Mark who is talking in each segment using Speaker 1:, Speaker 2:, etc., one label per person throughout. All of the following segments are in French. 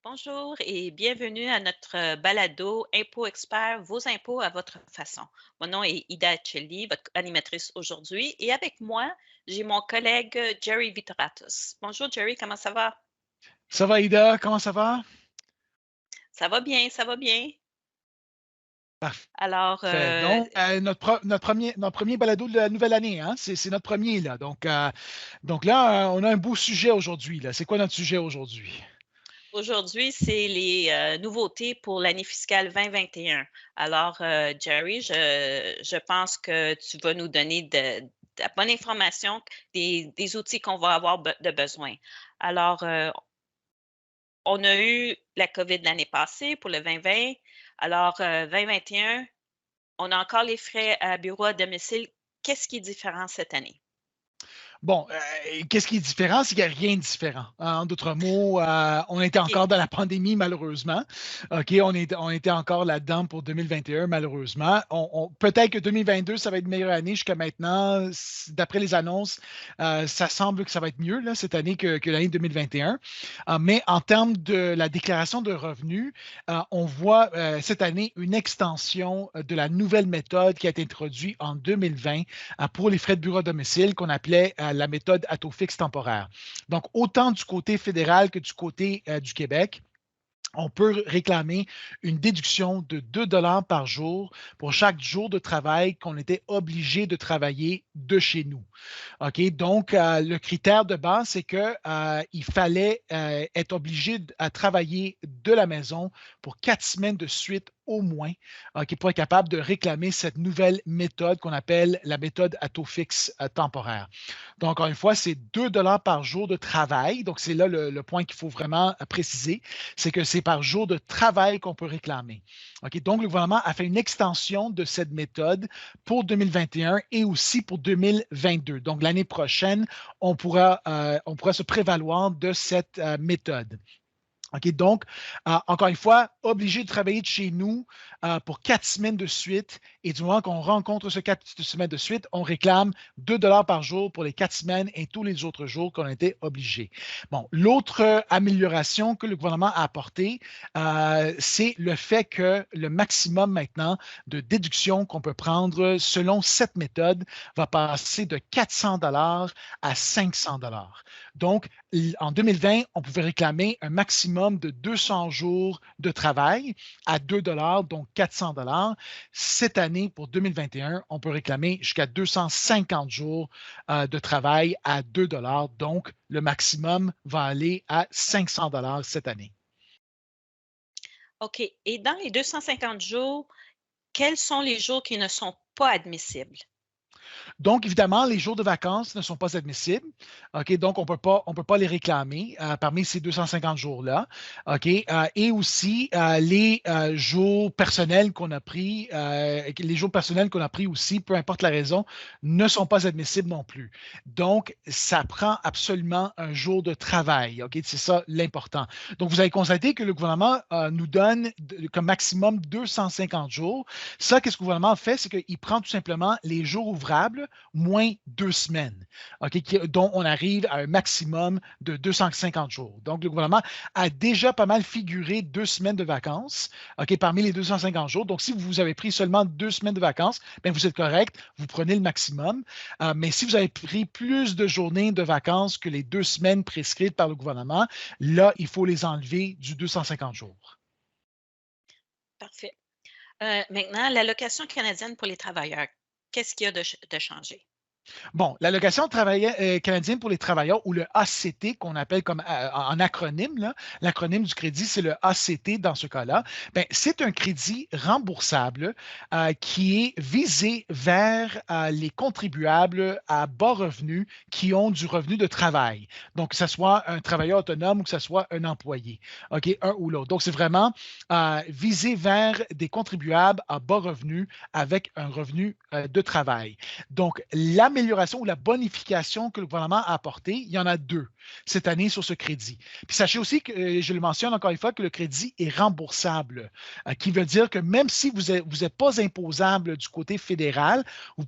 Speaker 1: Bonjour et bienvenue à notre balado Impôts Experts, vos impôts à votre façon. Mon nom est Ida Celli, votre animatrice aujourd'hui, et avec moi, j'ai mon collègue Jerry Vitoratos. Bonjour Jerry, comment ça va?
Speaker 2: Ça va, Ida? Comment ça va?
Speaker 1: Ça va bien, ça va bien.
Speaker 2: Parfait.
Speaker 1: Alors,
Speaker 2: Donc, notre premier balado de la nouvelle année, hein? C'est notre premier, là. Donc là, on a un beau sujet aujourd'hui, là. C'est quoi notre sujet aujourd'hui?
Speaker 1: aujourd'hui, c'est les nouveautés pour l'année fiscale 2021. Alors, Jerry, je pense que tu vas nous donner de la bonne information, des outils qu'on va avoir de besoin. Alors, on a eu la COVID l'année passée pour le 2020. Alors, 2021, on a encore les frais à bureau à domicile. Qu'est-ce qui est différent cette année?
Speaker 2: Bon, qu'est-ce qui est différent? C'est qu'il n'y a rien de différent. En d'autres mots, on était
Speaker 1: OK.
Speaker 2: encore dans la pandémie, malheureusement. OK, on était encore là-dedans pour 2021, malheureusement. Peut-être que 2022, ça va être une meilleure année jusqu'à maintenant. D'après les annonces, ça semble que ça va être mieux là, cette année que l'année 2021. Mais en termes de la déclaration de revenus, on voit cette année une extension de la nouvelle méthode qui a été introduite en 2020 pour les frais de bureau à domicile qu'on appelait la méthode à taux fixe temporaire. Donc, autant du côté fédéral que du côté du Québec, on peut réclamer une déduction de 2 par jour pour chaque jour de travail qu'on était obligé de travailler de chez nous. OK? Donc, le critère de base, c'est qu'il fallait être obligé à travailler de la maison pour 4 semaines de suite au moins, pour être capable de réclamer cette nouvelle méthode qu'on appelle la méthode à taux fixe temporaire. Donc, encore une fois, c'est 2 par jour de travail. Donc, c'est là le point qu'il faut vraiment préciser, c'est que c'est par jour de travail qu'on peut réclamer. OK? Donc, le gouvernement a fait une extension de cette méthode pour 2021 et aussi pour 2022. Donc, l'année prochaine, on pourra se prévaloir de cette méthode. OK, donc, encore une fois, obligé de travailler de chez nous pour 4 semaines de suite. Et du moment qu'on rencontre ce 4 semaines de suite, on réclame 2 par jour pour les 4 semaines et tous les autres jours qu'on a été obligé. Bon, l'autre amélioration que le gouvernement a apportée, c'est le fait que le maximum maintenant de déduction qu'on peut prendre selon cette méthode va passer de 400 à 500 $. Donc, en 2020, on pouvait réclamer un maximum de 200 jours de travail à 2 donc 400 $. Cette année, pour 2021, on peut réclamer jusqu'à 250 jours de travail à 2 donc le maximum va aller à 500 $ cette année.
Speaker 1: OK. Et dans les 250 jours, quels sont les jours qui ne sont pas admissibles?
Speaker 2: Donc, évidemment, les jours de vacances ne sont pas admissibles. OK? Donc, on peut pas les réclamer parmi ces 250 jours-là. OK? Et aussi, les jours personnels qu'on a pris, les jours personnels qu'on a pris aussi, peu importe la raison, ne sont pas admissibles non plus. Donc, ça prend absolument un jour de travail. OK? C'est ça l'important. Donc, vous avez constaté que le gouvernement nous donne comme maximum 250 jours. Ça, qu'est-ce que le gouvernement fait? C'est qu'il prend tout simplement les jours ouvrables moins 2 semaines, OK, dont on arrive à un maximum de 250 jours. Donc, le gouvernement a déjà pas mal figuré 2 semaines de vacances, OK, parmi les 250 jours. Donc, si vous avez pris seulement 2 semaines de vacances, bien, vous êtes correct, vous prenez le maximum. Mais si vous avez pris plus de journées de vacances que les 2 semaines prescrites par le gouvernement, là, il faut les enlever du 250 jours.
Speaker 1: Parfait. Maintenant, l'allocation canadienne pour les travailleurs, qu'est-ce qu'il y a de changé?
Speaker 2: Bon, l'allocation canadienne pour les travailleurs ou le ACT qu'on appelle comme en acronyme, là, l'acronyme du crédit, c'est le ACT dans ce cas-là. Ben, c'est un crédit remboursable qui est visé vers les contribuables à bas revenus qui ont du revenu de travail. Donc, que ce soit un travailleur autonome ou que ce soit un employé, OK, un ou l'autre. Donc, c'est vraiment visé vers des contribuables à bas revenus avec un revenu de travail. Donc, la l'amélioration ou la bonification que le gouvernement a apportée, il y en a 2 cette année sur ce crédit. Puis sachez aussi que, je le mentionne encore une fois, que le crédit est remboursable, qui veut dire que même si vous n'êtes pas imposable du côté fédéral,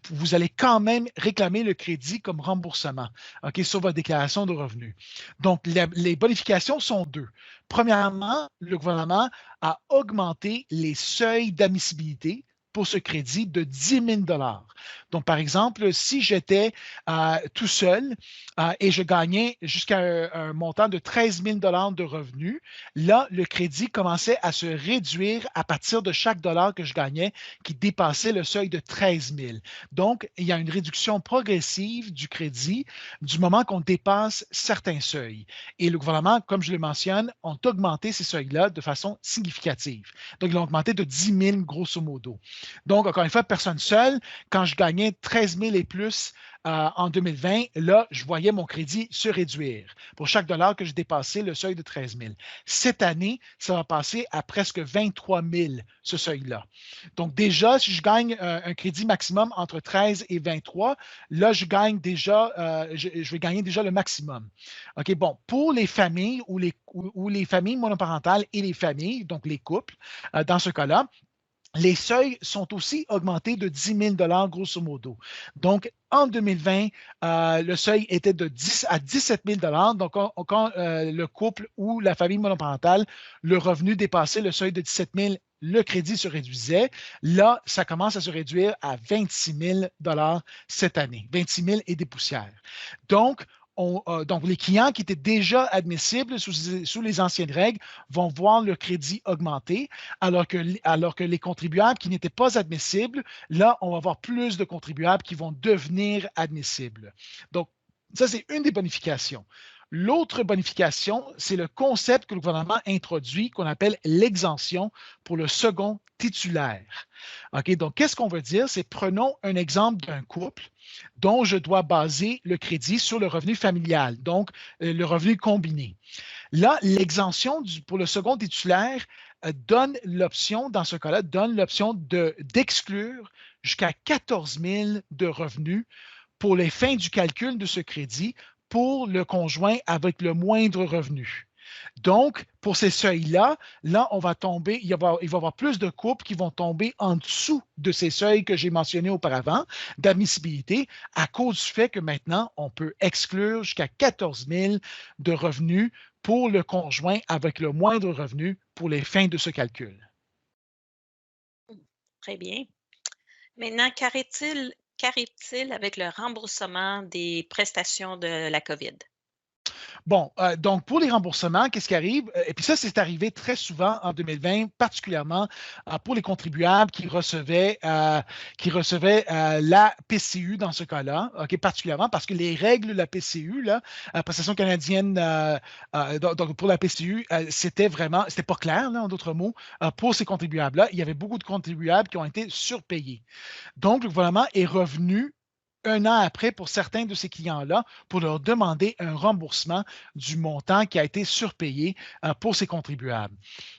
Speaker 2: vous allez quand même réclamer le crédit comme remboursement, OK, sur votre déclaration de revenus. Donc, les bonifications sont 2. Premièrement, le gouvernement a augmenté les seuils d'admissibilité pour ce crédit de 10 000 $. Donc, par exemple, si j'étais tout seul et je gagnais jusqu'à un montant de 13 000 $ de revenus, là, le crédit commençait à se réduire à partir de chaque dollar que je gagnais qui dépassait le seuil de 13 000. Donc, il y a une réduction progressive du crédit du moment qu'on dépasse certains seuils. Et le gouvernement, comme je le mentionne, ont augmenté ces seuils-là de façon significative. Donc, ils l'ont augmenté de 10 000 grosso modo. Donc, encore une fois, personne seule, quand je gagnais 13 000 et plus en 2020, là, je voyais mon crédit se réduire pour chaque dollar que je dépassais le seuil de 13 000. Cette année, ça va passer à presque 23 000, ce seuil-là. Donc, déjà, si je gagne un crédit maximum entre 13 et 23, là, je vais gagner déjà le maximum. OK, bon, pour les familles ou les familles monoparentales et les familles, donc les couples, dans ce cas-là, les seuils sont aussi augmentés de 10 000 $ grosso modo. Donc, en 2020, le seuil était de 10 à 17 000 $. Donc, quand le couple ou la famille monoparentale, le revenu dépassait le seuil de 17 000, le crédit se réduisait. Là, ça commence à se réduire à 26 000 $ cette année. 26 000 et des poussières. Donc, les clients qui étaient déjà admissibles sous les anciennes règles vont voir le crédit augmenter, alors que les contribuables qui n'étaient pas admissibles, là, on va avoir plus de contribuables qui vont devenir admissibles. Donc, ça, c'est une des bonifications. L'autre bonification, c'est le concept que le gouvernement introduit qu'on appelle l'exemption pour le second titulaire. OK, donc, qu'est-ce qu'on veut dire? C'est prenons un exemple d'un couple dont je dois baser le crédit sur le revenu familial, donc le revenu combiné. Là, l'exemption pour le second titulaire donne l'option, dans ce cas-là, donne l'option d'exclure jusqu'à 14 000 de revenus pour les fins du calcul de ce crédit pour le conjoint avec le moindre revenu. Donc, pour ces seuils-là, là, on va tomber, il va y avoir plus de couples qui vont tomber en dessous de ces seuils que j'ai mentionnés auparavant d'admissibilité à cause du fait que maintenant, on peut exclure jusqu'à 14 000 de revenus pour le conjoint avec le moindre revenu pour les fins de ce calcul.
Speaker 1: Très bien. Maintenant, qu'arrive-t-il avec le remboursement des prestations de la COVID?
Speaker 2: Bon, donc pour les remboursements, qu'est-ce qui arrive? Et puis ça, c'est arrivé très souvent en 2020, particulièrement pour les contribuables qui recevaient la PCU dans ce cas-là, OK, particulièrement parce que les règles de la PCU, là, prestation canadienne, donc pour la PCU, c'était pas clair, là, en d'autres mots, pour ces contribuables-là. Il y avait beaucoup de contribuables qui ont été surpayés. Donc, le gouvernement est revenu un an après pour certains de ces clients-là pour leur demander un remboursement du montant qui a été surpayé pour ces contribuables.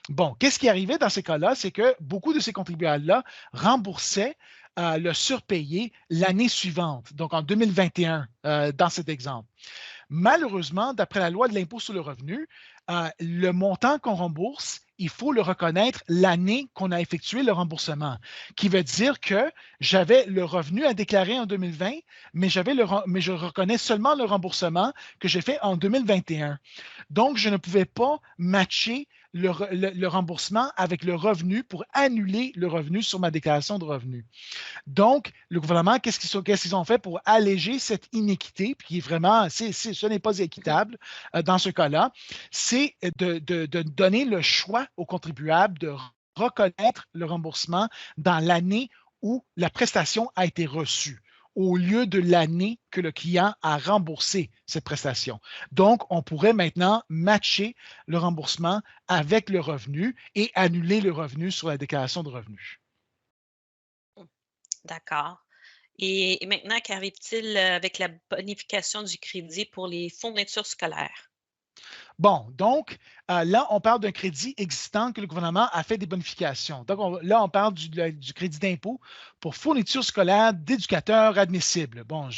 Speaker 2: Bon, qu'est-ce qui arrivait dans ces cas-là? C'est que beaucoup de ces contribuables-là remboursaient le surpayé l'année suivante, donc en 2021, dans cet exemple. Malheureusement, d'après la loi de l'impôt sur le revenu, le montant qu'on rembourse, il faut le reconnaître l'année qu'on a effectué le remboursement, qui veut dire que j'avais le revenu à déclarer en 2020, mais je reconnais seulement le remboursement que j'ai fait en 2021. Donc, je ne pouvais pas matcher le remboursement avec le revenu pour annuler le revenu sur ma déclaration de revenus. Donc, le gouvernement, qu'est-ce qu'ils ont fait pour alléger cette inéquité, puis qui est vraiment, ce n'est pas équitable dans ce cas-là, c'est de donner le choix aux contribuables de reconnaître le remboursement dans l'année où la prestation a été reçue, au lieu de l'année que le client a remboursé cette prestation. Donc, on pourrait maintenant matcher le remboursement avec le revenu et annuler le revenu sur la déclaration de revenus.
Speaker 1: D'accord. Et maintenant, qu'arrive-t-il avec la bonification du crédit pour les fournitures scolaires?
Speaker 2: Bon, donc, là, on parle d'un crédit existant que le gouvernement a fait des bonifications. Donc, là, on parle du crédit d'impôt pour fourniture scolaire d'éducateurs admissibles. Bon,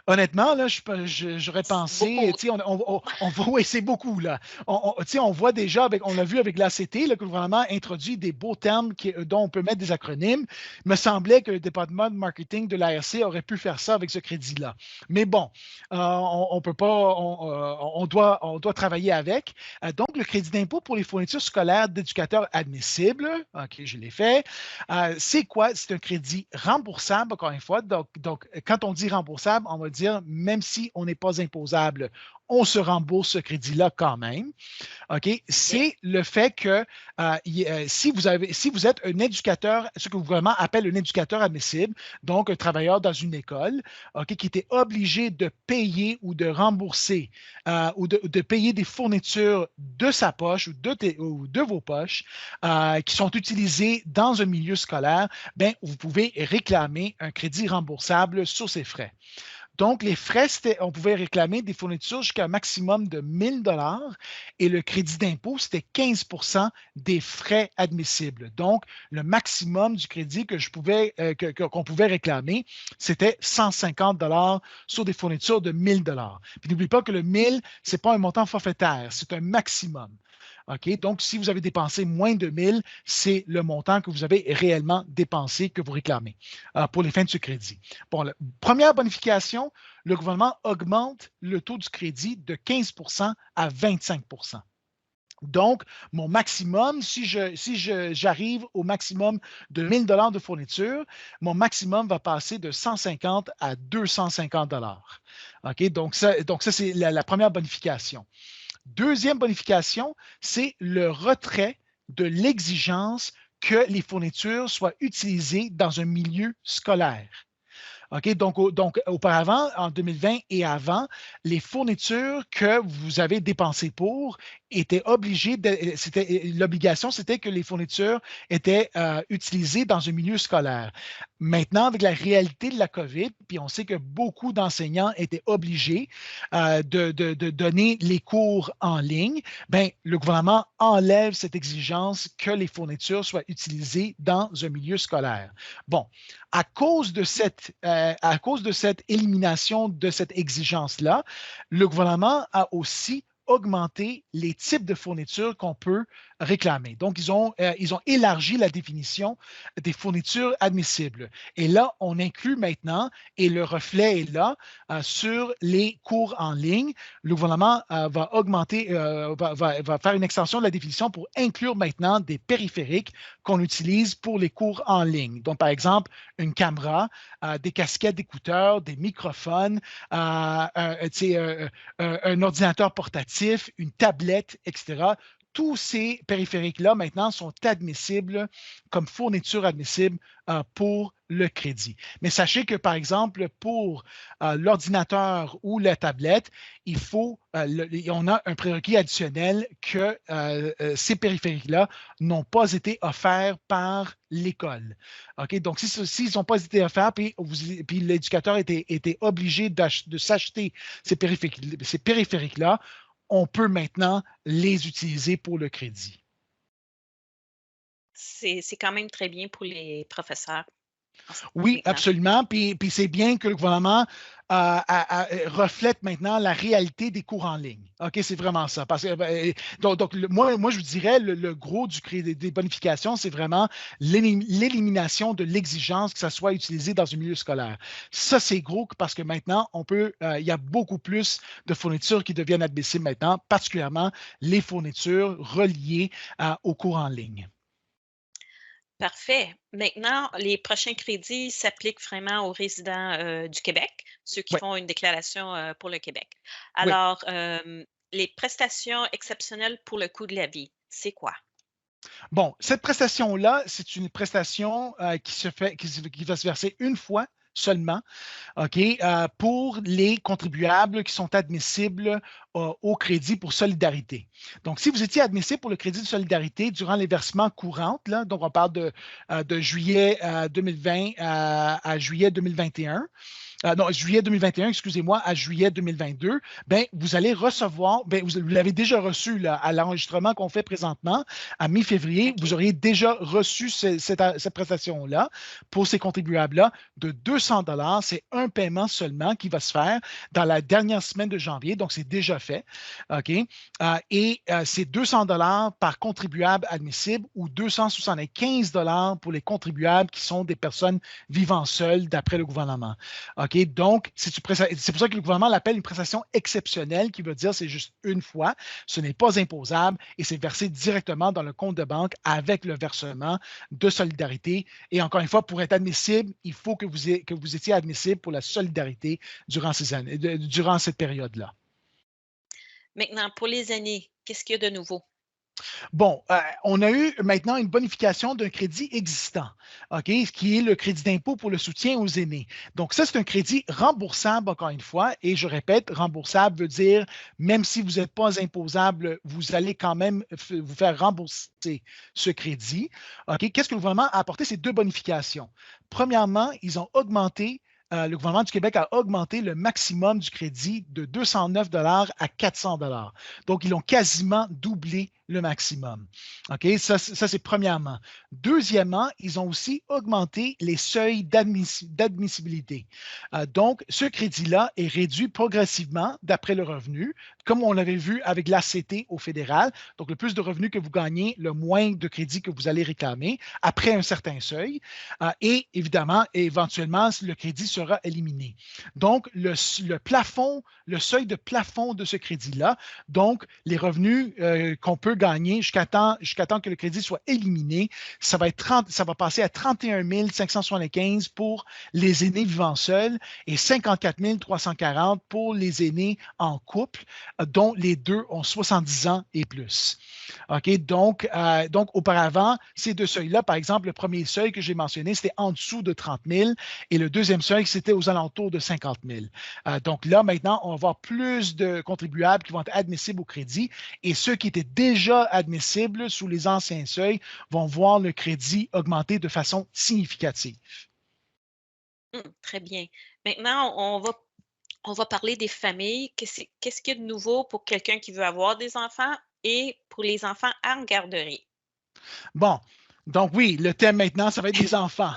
Speaker 2: honnêtement, là, j'aurais
Speaker 1: C'est
Speaker 2: pensé,
Speaker 1: beaucoup.
Speaker 2: tu sais, on voit, oui, c'est beaucoup, là. Tu sais, on voit déjà, on l'a vu avec l'ACT, là, que le gouvernement introduit des beaux termes dont on peut mettre des acronymes. Il me semblait que le département de marketing de l'ARC aurait pu faire ça avec ce crédit-là. Mais bon, on peut pas, on doit travailler avec. Donc, le crédit d'impôt pour les fournitures scolaires d'éducateurs admissibles, OK, je l'ai fait. C'est quoi? C'est un crédit remboursable, encore une fois. Donc, quand on dit remboursable, on va dire même si on n'est pas imposable, on se rembourse ce crédit-là quand même. OK? C'est le fait que si vous êtes un éducateur, ce que le gouvernement appelle un éducateur admissible, donc un travailleur dans une école, OK, qui était obligé de payer ou de rembourser ou de payer des fournitures de sa poche ou de vos poches qui sont utilisées dans un milieu scolaire, bien, vous pouvez réclamer un crédit remboursable sur ces frais. Donc, les frais, on pouvait réclamer des fournitures jusqu'à un maximum de 1 000 et le crédit d'impôt, c'était 15 des frais admissibles. Donc, le maximum du crédit qu'on pouvait réclamer, c'était 150 sur des fournitures de 1 000 Puis n'oubliez pas que le 1 000, ce n'est pas un montant forfaitaire, c'est un maximum. OK? Donc, si vous avez dépensé moins de 1 000, c'est le montant que vous avez réellement dépensé que vous réclamez pour les fins de ce crédit. Bon, première bonification, le gouvernement augmente le taux du crédit de 15 à 25 Donc, mon maximum, si j'arrive au maximum de 1 000 de fourniture, mon maximum va passer de 150 à 250 OK? Donc, ça c'est la première bonification. Deuxième bonification, c'est le retrait de l'exigence que les fournitures soient utilisées dans un milieu scolaire. OK? Donc, auparavant, en 2020 et avant, les fournitures que vous avez dépensées pour étaient obligées l'obligation, c'était que les fournitures étaient utilisées dans un milieu scolaire. Maintenant, avec la réalité de la COVID, puis on sait que beaucoup d'enseignants étaient obligés de donner les cours en ligne, bien, le gouvernement enlève cette exigence que les fournitures soient utilisées dans un milieu scolaire. Bon, à cause de cette élimination de cette exigence-là, le gouvernement a aussi augmenté les types de fournitures qu'on peut réclamer. Donc, ils ont élargi la définition des fournitures admissibles. Et là, on inclut maintenant, et le reflet est là, sur les cours en ligne. Le gouvernement va augmenter, va faire une extension de la définition pour inclure maintenant des périphériques qu'on utilise pour les cours en ligne. Donc, par exemple, une caméra, des casquettes d'écouteurs, des microphones, un ordinateur portatif, une tablette, etc. Tous ces périphériques-là, maintenant, sont admissibles comme fourniture admissible pour le crédit. Mais sachez que, par exemple, pour l'ordinateur ou la tablette, on a un prérequis additionnel que ces périphériques-là n'ont pas été offerts par l'école. OK? Donc, s'ils n'ont pas été offerts, puis l'éducateur était obligé de s'acheter ces périphériques-là, on peut maintenant les utiliser pour le crédit.
Speaker 1: C'est quand même très bien pour les professeurs.
Speaker 2: Oui, absolument. Puis c'est bien que le gouvernement reflète maintenant la réalité des cours en ligne. OK, c'est vraiment ça. Parce que, donc moi, je vous dirais, le gros des bonifications, c'est vraiment l'élimination de l'exigence que ça soit utilisé dans un milieu scolaire. Ça, c'est gros parce que maintenant, il y a beaucoup plus de fournitures qui deviennent admissibles maintenant, particulièrement les fournitures reliées aux cours en ligne.
Speaker 1: Parfait. Maintenant, les prochains crédits s'appliquent vraiment aux résidents du Québec, ceux qui font une déclaration pour le Québec. Alors, les prestations exceptionnelles pour le coût de la vie, c'est quoi?
Speaker 2: Bon, cette prestation-là, c'est une prestation qui va se verser une fois seulement, OK, pour les contribuables qui sont admissibles au crédit pour solidarité. Donc, si vous étiez admissible pour le crédit de solidarité durant les versements courants, là, donc on parle de juillet 2020 à juillet 2021, non, juillet 2021, excusez-moi, à juillet 2022, ben, vous allez recevoir, ben, vous l'avez déjà reçu là, à l'enregistrement qu'on fait présentement, à mi-février, vous
Speaker 1: OK.
Speaker 2: auriez déjà reçu cette prestation-là pour ces contribuables-là de 200 dollars. C'est un paiement seulement qui va se faire dans la dernière semaine de janvier, donc c'est déjà fait. OK? C'est 200 dollars par contribuable admissible ou 275 dollars pour les contribuables qui sont des personnes vivant seules d'après le gouvernement. OK? Donc, c'est pour ça que le gouvernement l'appelle une prestation exceptionnelle, qui veut dire c'est juste une fois, ce n'est pas imposable et c'est versé directement dans le compte de banque avec le versement de solidarité. Et encore une fois, pour être admissible, il faut que vous étiez admissible pour la solidarité durant durant cette période-là.
Speaker 1: Maintenant, pour les aînés, qu'est-ce qu'il y a de nouveau?
Speaker 2: Bon, on a eu maintenant une bonification d'un crédit existant, OK, ce qui est le crédit d'impôt pour le soutien aux aînés. Donc, ça, c'est un crédit remboursable, encore une fois, et je répète, remboursable veut dire, même si vous n'êtes pas imposable, vous allez quand même vous faire rembourser ce crédit. OK, qu'est-ce que le gouvernement a apporté? Ces deux bonifications. Premièrement, ils ont augmenté le gouvernement du Québec a augmenté le maximum du crédit de 209 à 400 dollars. Donc, ils ont quasiment doublé le maximum. OK? Ça c'est premièrement. Deuxièmement, ils ont aussi augmenté les seuils d'admissibilité. Donc, ce crédit-là est réduit progressivement d'après le revenu, comme on l'avait vu avec l'ACT au fédéral. Donc, le plus de revenus que vous gagnez, le moins de crédit que vous allez réclamer après un certain seuil. Et évidemment, éventuellement, le crédit sera éliminé. Donc, le plafond, le seuil de plafond de ce crédit-là, donc les revenus qu'on peut gagner jusqu'à temps que le crédit soit éliminé, ça va passer à 31 575 pour les aînés vivant seuls et 54 340 pour les aînés en couple, dont les deux ont 70 ans et plus. OK? Donc, auparavant, ces deux seuils-là, par exemple, le premier seuil que j'ai mentionné, c'était en dessous de 30 000 et le deuxième seuil, c'était aux alentours de 50 000. Donc là, maintenant, on va avoir plus de contribuables qui vont être admissibles au crédit et ceux qui étaient déjà admissibles sous les anciens seuils vont voir le crédit augmenter de façon significative.
Speaker 1: Très bien. Maintenant, on va parler des familles. Qu'est-ce qu'il y a de nouveau pour quelqu'un qui veut avoir des enfants et pour les enfants en garderie?
Speaker 2: Bon, donc oui, le thème maintenant, ça va être les enfants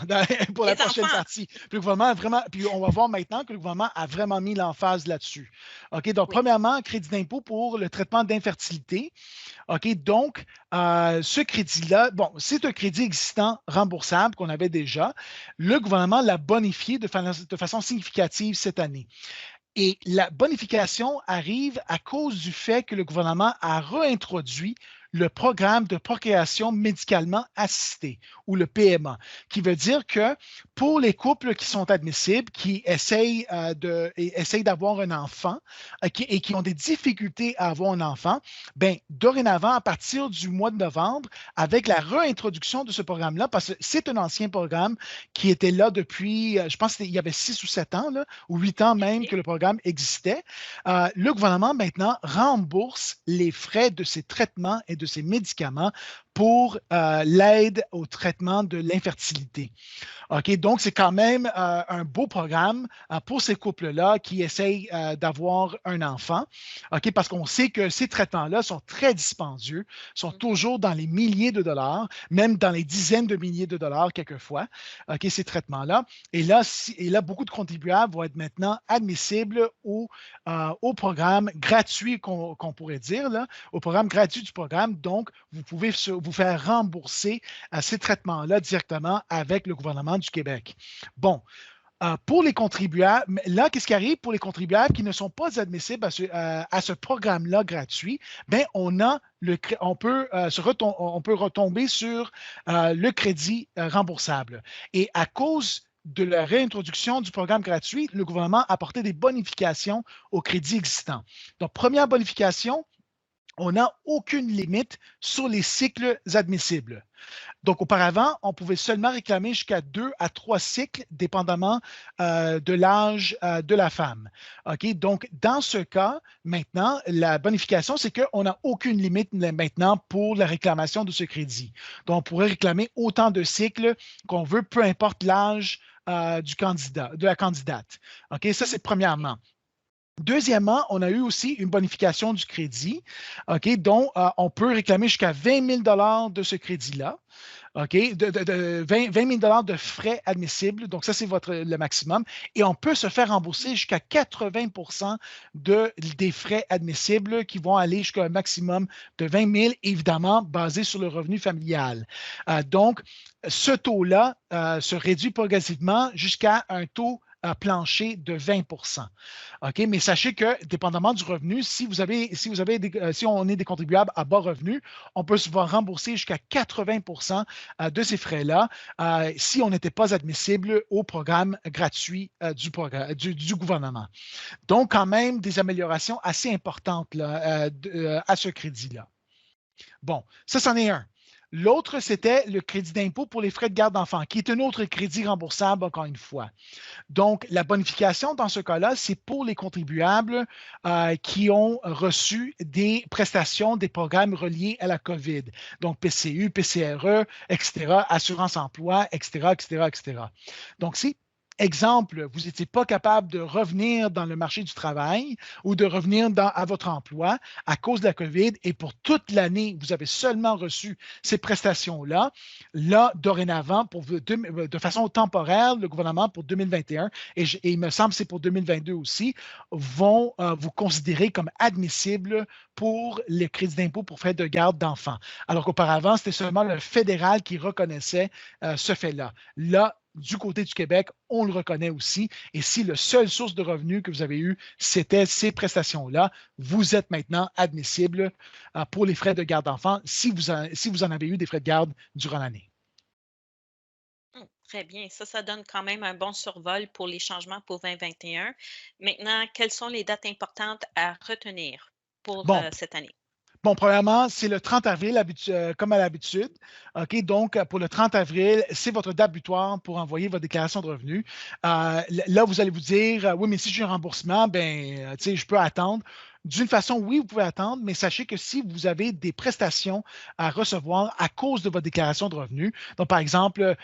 Speaker 2: pour la
Speaker 1: Les
Speaker 2: prochaine
Speaker 1: enfants!
Speaker 2: partie. Puis le gouvernement a vraiment, puis on va voir maintenant que le gouvernement a vraiment mis l'emphase là-dessus. OK, donc
Speaker 1: Oui.
Speaker 2: premièrement, crédit d'impôt pour le traitement d'infertilité. OK, donc ce crédit-là, bon, c'est un crédit existant remboursable qu'on avait déjà. Le gouvernement l'a bonifié de façon significative cette année. Et la bonification arrive à cause du fait que le gouvernement a réintroduit le programme de procréation médicalement assistée ou le PMA, qui veut dire que pour les couples qui sont admissibles, qui essayent d'avoir un enfant et qui ont des difficultés à avoir un enfant, ben, dorénavant, à partir du mois de novembre, avec la réintroduction de ce programme-là, parce que c'est un ancien programme qui était là depuis, je pense qu'il y avait 6 ou 7 ans, là, ou 8 ans même que le programme existait, le gouvernement maintenant rembourse les frais de ces traitements et de ces médicaments pour l'aide au traitement de l'infertilité. OK, donc c'est quand même un beau programme pour ces couples-là qui essayent d'avoir un enfant. OK, parce qu'on sait que ces traitements-là sont très dispendieux, sont toujours dans les milliers de dollars, même dans les dizaines de milliers de dollars quelquefois. OK, ces traitements-là. Et là, beaucoup de contribuables vont être maintenant admissibles au programme gratuit qu'on pourrait dire, là, au programme gratuit du programme. Donc, vous pouvez vous faire rembourser ces traitements-là directement avec le gouvernement du Québec. Bon, pour les contribuables, là, qu'est-ce qui arrive pour les contribuables qui ne sont pas admissibles à ce programme-là gratuit? Bien, on peut retomber sur le crédit remboursable. Et à cause de la réintroduction du programme gratuit, le gouvernement a apporté des bonifications au crédit existant. Donc, première bonification, on n'a aucune limite sur les cycles admissibles. Donc, auparavant, on pouvait seulement réclamer jusqu'à 2 à 3 cycles, dépendamment de l'âge de la femme. OK? Donc, dans ce cas, maintenant, la bonification, c'est qu'on n'a aucune limite maintenant pour la réclamation de ce crédit. Donc, on pourrait réclamer autant de cycles qu'on veut, peu importe l'âge du candidat, de la candidate. OK? Ça, c'est premièrement. Deuxièmement, on a eu aussi une bonification du crédit, OK, dont on peut réclamer jusqu'à 20 000 de ce crédit-là. OK, de 20 000 de frais admissibles. Donc, ça, c'est le maximum. Et on peut se faire rembourser jusqu'à 80 des frais admissibles qui vont aller jusqu'à un maximum de 20 000, évidemment, basé sur le revenu familial. Donc, ce taux-là se réduit progressivement jusqu'à un taux plancher de 20 OK? Mais sachez que, dépendamment du revenu, si on est des contribuables à bas revenus, on peut se voir rembourser jusqu'à 80 de ces frais-là si on n'était pas admissible au programme gratuit du gouvernement. Donc, quand même, des améliorations assez importantes là, à ce crédit-là. Bon, ça, c'en est un. L'autre, c'était le crédit d'impôt pour les frais de garde d'enfants, qui est un autre crédit remboursable, encore une fois. Donc, la bonification dans ce cas-là, c'est pour les contribuables qui ont reçu des prestations des programmes reliés à la COVID. Donc, PCU, PCRE, etc., assurance emploi, etc., etc., etc. Donc, si exemple, vous n'étiez pas capable de revenir dans le marché du travail ou de revenir à votre emploi à cause de la COVID et pour toute l'année, vous avez seulement reçu ces prestations-là. Là, dorénavant, de façon temporaire, le gouvernement pour 2021, et il me semble que c'est pour 2022 aussi, vont vous considérer comme admissible pour les crédits d'impôt pour frais de garde d'enfants. Alors qu'auparavant, c'était seulement le fédéral qui reconnaissait ce fait-là. Là, du côté du Québec, on le reconnaît aussi. Et si la seule source de revenus que vous avez eue, c'était ces prestations-là, vous êtes maintenant admissible pour les frais de garde d'enfants si vous en avez eu des frais de garde durant l'année.
Speaker 1: Très bien. Ça donne quand même un bon survol pour les changements pour 2021. Maintenant, quelles sont les dates importantes à retenir pour
Speaker 2: Bon,
Speaker 1: cette année?
Speaker 2: Bon, premièrement, c'est le 30 avril, comme à l'habitude. OK, donc, pour le 30 avril, c'est votre date butoir pour envoyer votre déclaration de revenus. Là, vous allez vous dire, oui, mais si j'ai un remboursement, ben, tu sais, je peux attendre. D'une façon, oui, vous pouvez attendre, mais sachez que si vous avez des prestations à recevoir à cause de votre déclaration de revenus, donc par exemple,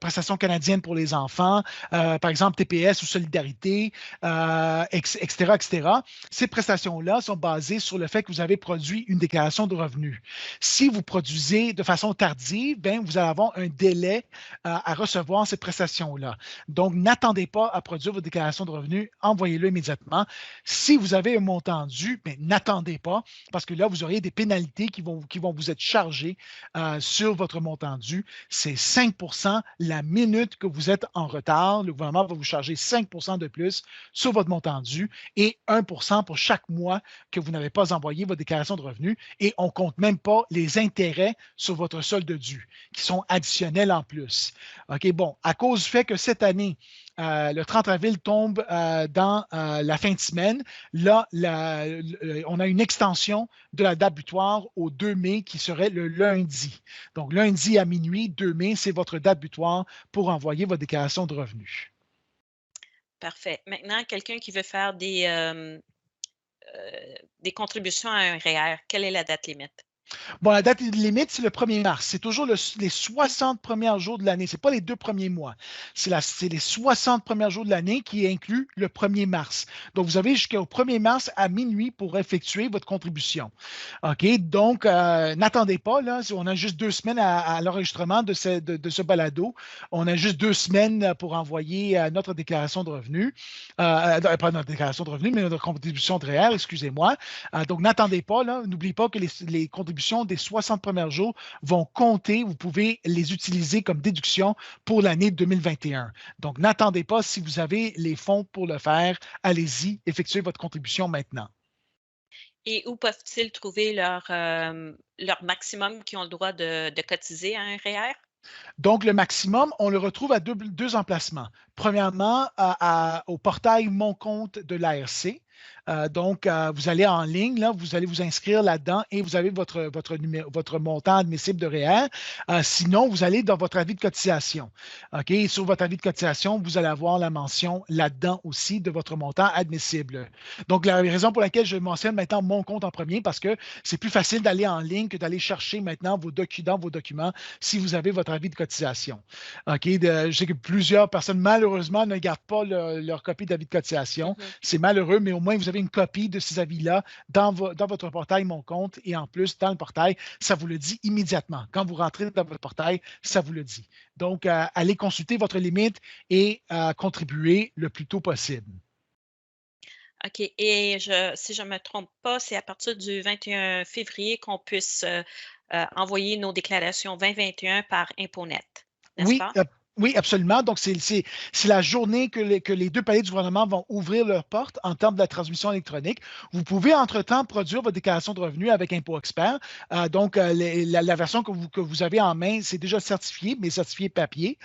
Speaker 2: prestations canadiennes pour les enfants, par exemple TPS ou Solidarité, etc., etc., ces prestations-là sont basées sur le fait que vous avez produit une déclaration de revenus. Si vous produisez de façon tardive, bien, vous allez avoir un délai à recevoir ces prestations-là. Donc, n'attendez pas à produire votre déclaration de revenus, envoyez-le immédiatement. Si vous avez un montant dû, bien, n'attendez pas parce que là, vous aurez des pénalités qui vont vous être chargées sur votre montant dû. C'est 5 la minute que vous êtes en retard. Le gouvernement va vous charger 5 de plus sur votre montant dû et 1 pour chaque mois que vous n'avez pas envoyé votre déclaration de revenus. Et on ne compte même pas les intérêts sur votre solde dû, qui sont additionnels en plus. OK, bon, à cause du fait que cette année, le 30 avril tombe dans la fin de semaine. Là, on a une extension de la date butoir au 2 mai qui serait le lundi. Donc, lundi à minuit, 2 mai, c'est votre date butoir pour envoyer votre déclaration de revenus.
Speaker 1: Parfait. Maintenant, quelqu'un qui veut faire des contributions à un REER, quelle est la date limite?
Speaker 2: Bon, la date limite, c'est le 1er mars. C'est toujours les 60 premiers jours de l'année. Ce n'est pas les 2 premiers mois. C'est les 60 premiers jours de l'année qui incluent le 1er mars. Donc, vous avez jusqu'au 1er mars à minuit pour effectuer votre contribution. OK? Donc, n'attendez pas. Là, on a juste 2 semaines à l'enregistrement de ce balado. On a juste 2 semaines pour envoyer notre déclaration de revenus. Pas notre déclaration de revenus, mais notre contribution de REER, excusez-moi. Donc, n'attendez pas. N'oubliez pas que les contributions des 60 premiers jours vont compter. Vous pouvez les utiliser comme déduction pour l'année 2021. Donc, n'attendez pas si vous avez les fonds pour le faire. Allez-y, effectuez votre contribution maintenant.
Speaker 1: Et où peuvent-ils trouver leur maximum qui ont le droit de cotiser à un REER?
Speaker 2: Donc, le maximum, on le retrouve à deux emplacements. Premièrement, au portail Mon compte de l'ARC. Donc, vous allez en ligne, là, vous allez vous inscrire là-dedans et vous avez votre montant admissible de REER. Sinon, vous allez dans votre avis de cotisation. OK? Et sur votre avis de cotisation, vous allez avoir la mention là-dedans aussi de votre montant admissible. Donc, la raison pour laquelle je mentionne maintenant mon compte en premier, parce que c'est plus facile d'aller en ligne que d'aller chercher maintenant dans vos documents si vous avez votre avis de cotisation. OK? Je sais que plusieurs personnes, malheureusement, ne gardent pas leur copie d'avis de cotisation. C'est malheureux, mais au moins, vous avez une copie de ces avis-là dans votre portail Mon compte. Et en plus, dans le portail, ça vous le dit immédiatement. Quand vous rentrez dans votre portail, ça vous le dit. Donc, allez consulter votre limite et contribuer le plus tôt possible.
Speaker 1: OK. Et si je ne me trompe pas, c'est à partir du 21 février qu'on puisse envoyer nos déclarations 2021 par ImpoNet, n'est-ce
Speaker 2: Oui,
Speaker 1: pas?
Speaker 2: oui, absolument. Donc, c'est la journée que les deux paliers du gouvernement vont ouvrir leurs portes en termes de la transmission électronique. Vous pouvez, entre-temps, produire votre déclaration de revenus avec Impôt Expert. Donc, la version que vous avez en main, c'est déjà certifié, mais certifié papier.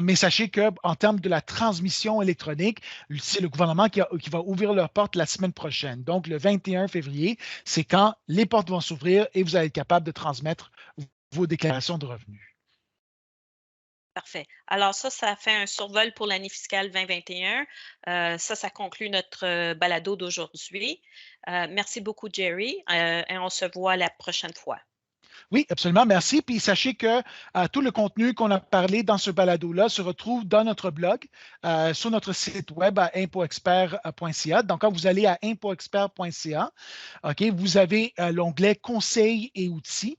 Speaker 2: Mais sachez qu'en termes de la transmission électronique, c'est le gouvernement qui va ouvrir leurs portes la semaine prochaine. Donc, le 21 février, c'est quand les portes vont s'ouvrir et vous allez être capable de transmettre vos déclarations de revenus.
Speaker 1: Parfait. Alors ça fait un survol pour l'année fiscale 2021. Ça conclut notre balado d'aujourd'hui. Merci beaucoup, Jerry, et on se voit la prochaine fois.
Speaker 2: Oui, absolument. Merci. Puis sachez que tout le contenu qu'on a parlé dans ce balado-là se retrouve dans notre blog, sur notre site web à impoexpert.ca. Donc, quand vous allez à impoexpert.ca, OK, vous avez l'onglet Conseils et outils.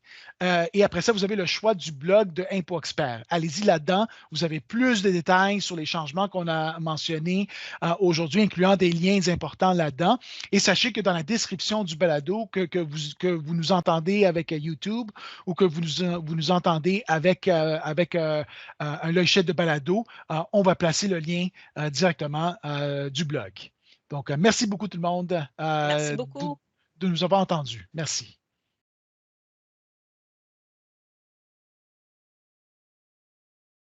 Speaker 2: Et après ça, vous avez le choix du blog de Impôt Expert. Allez-y là-dedans. Vous avez plus de détails sur les changements qu'on a mentionnés aujourd'hui, incluant des liens importants là-dedans. Et sachez que dans la description du balado que vous nous entendez avec YouTube ou que vous nous entendez avec un logiciel de balado, on va placer le lien directement du blog. Donc, merci beaucoup tout le monde
Speaker 1: Merci beaucoup.
Speaker 2: de nous avoir entendus. Merci.